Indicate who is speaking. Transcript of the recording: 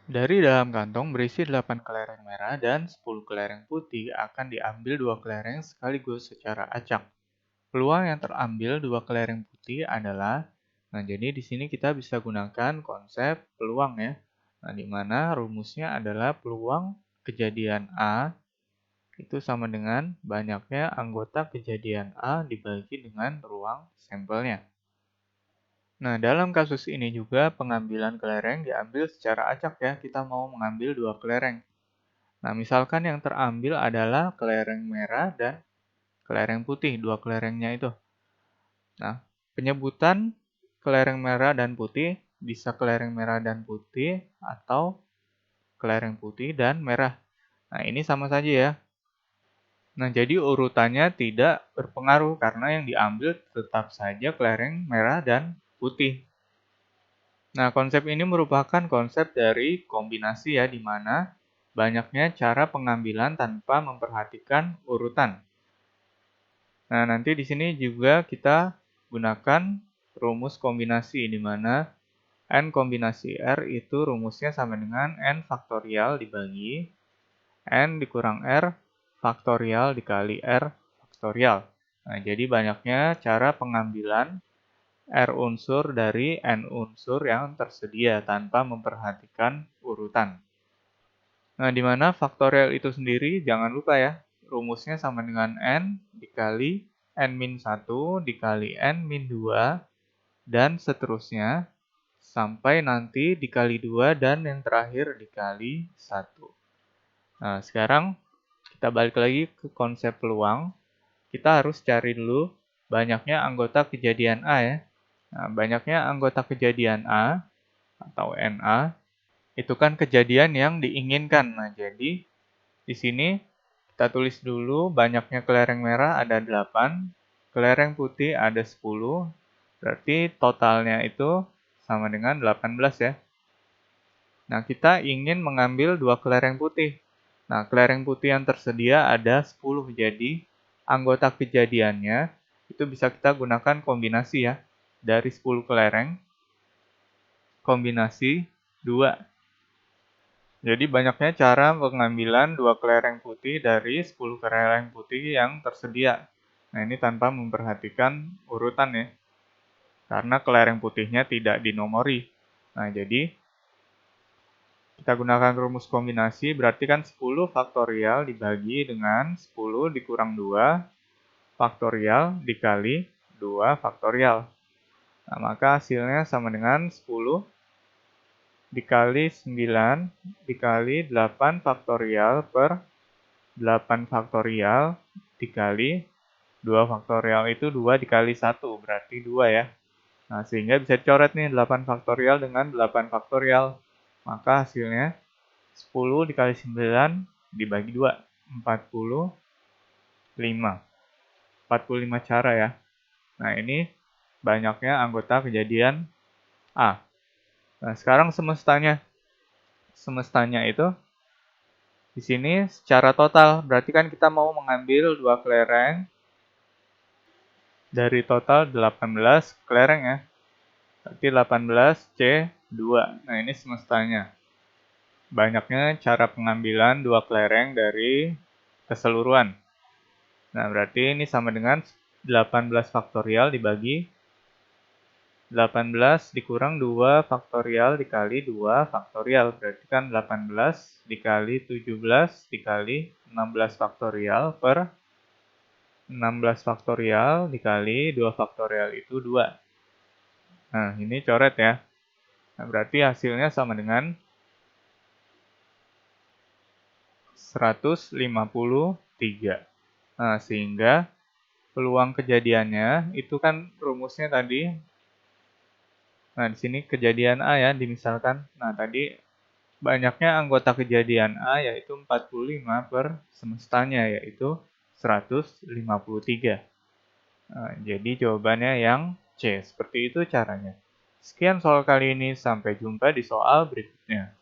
Speaker 1: Dari dalam kantong berisi 8 kelereng merah dan 10 kelereng putih akan diambil 2 kelereng sekaligus secara acak. Peluang yang terambil 2 kelereng putih adalah, jadi di sini kita bisa gunakan konsep peluang ya. Nah, di mana rumusnya adalah peluang kejadian A itu sama dengan banyaknya anggota kejadian A dibagi dengan ruang sampelnya. Nah, dalam kasus ini juga pengambilan kelereng diambil secara acak ya. Kita mau mengambil 2 kelereng. Nah, misalkan yang terambil adalah kelereng merah dan kelereng putih, 2 kelerengnya itu. Nah, penyebutan kelereng merah dan putih bisa kelereng merah dan putih atau kelereng putih dan merah. Nah, ini sama saja ya. Nah, jadi urutannya tidak berpengaruh karena yang diambil tetap saja kelereng merah dan putih. Nah, konsep ini merupakan konsep dari kombinasi ya, di mana banyaknya cara pengambilan tanpa memperhatikan urutan. Nah, nanti di sini juga kita gunakan rumus kombinasi, di mana N kombinasi R itu rumusnya sama dengan N faktorial dibagi N dikurang R faktorial dikali R faktorial. Nah, jadi banyaknya cara pengambilan R unsur dari N unsur yang tersedia tanpa memperhatikan urutan. Nah, di mana faktorial itu sendiri, jangan lupa ya, rumusnya sama dengan N dikali N-1 dikali N-2, dan seterusnya, sampai nanti dikali 2 dan yang terakhir dikali 1. Nah, sekarang kita balik lagi ke konsep peluang. Kita harus cari dulu banyaknya anggota kejadian A ya. Nah, banyaknya anggota kejadian A atau NA itu kan kejadian yang diinginkan. Nah, jadi di sini kita tulis dulu banyaknya kelereng merah ada 8, kelereng putih ada 10, berarti totalnya itu sama dengan 18 ya. Nah, kita ingin mengambil 2 kelereng putih. Nah, kelereng putih yang tersedia ada 10, jadi anggota kejadiannya itu bisa kita gunakan kombinasi ya. Dari 10 kelereng, kombinasi 2. Jadi banyaknya cara pengambilan 2 kelereng putih dari 10 kelereng putih yang tersedia. Nah, ini tanpa memperhatikan urutan ya. Karena kelereng putihnya tidak dinomori. Nah, jadi kita gunakan rumus kombinasi, berarti kan 10 faktorial dibagi dengan 10 dikurang 2 faktorial dikali 2 faktorial. Nah, maka hasilnya sama dengan 10 dikali 9 dikali 8 faktorial per 8 faktorial dikali 2 faktorial itu 2 dikali 1, berarti 2 ya. Nah, sehingga bisa dicoret nih 8 faktorial dengan 8 faktorial. Maka hasilnya 10 dikali 9 dibagi 2, 45. 45 cara ya. Nah, ini banyaknya anggota kejadian A. Nah, sekarang semestanya. Semestanya itu di sini secara total, berarti kan kita mau mengambil 2 kelereng dari total 18 kelereng ya. Berarti 18C2. Nah, ini semestanya. Banyaknya cara pengambilan 2 kelereng dari keseluruhan. Nah, berarti ini sama dengan 18 faktorial dibagi 18 dikurang 2 faktorial dikali 2 faktorial. Berarti kan 18 dikali 17 dikali 16 faktorial per 16 faktorial dikali 2 faktorial itu 2. Nah, ini coret ya. Nah, berarti hasilnya sama dengan 153. Nah, sehingga peluang kejadiannya itu kan rumusnya tadi. Nah, di sini kejadian A ya, dimisalkan. Nah, tadi banyaknya anggota kejadian A yaitu 45 per semestanya yaitu 153. Nah, jadi jawabannya yang C. Seperti itu caranya. Sekian soal kali ini, sampai jumpa di soal berikutnya.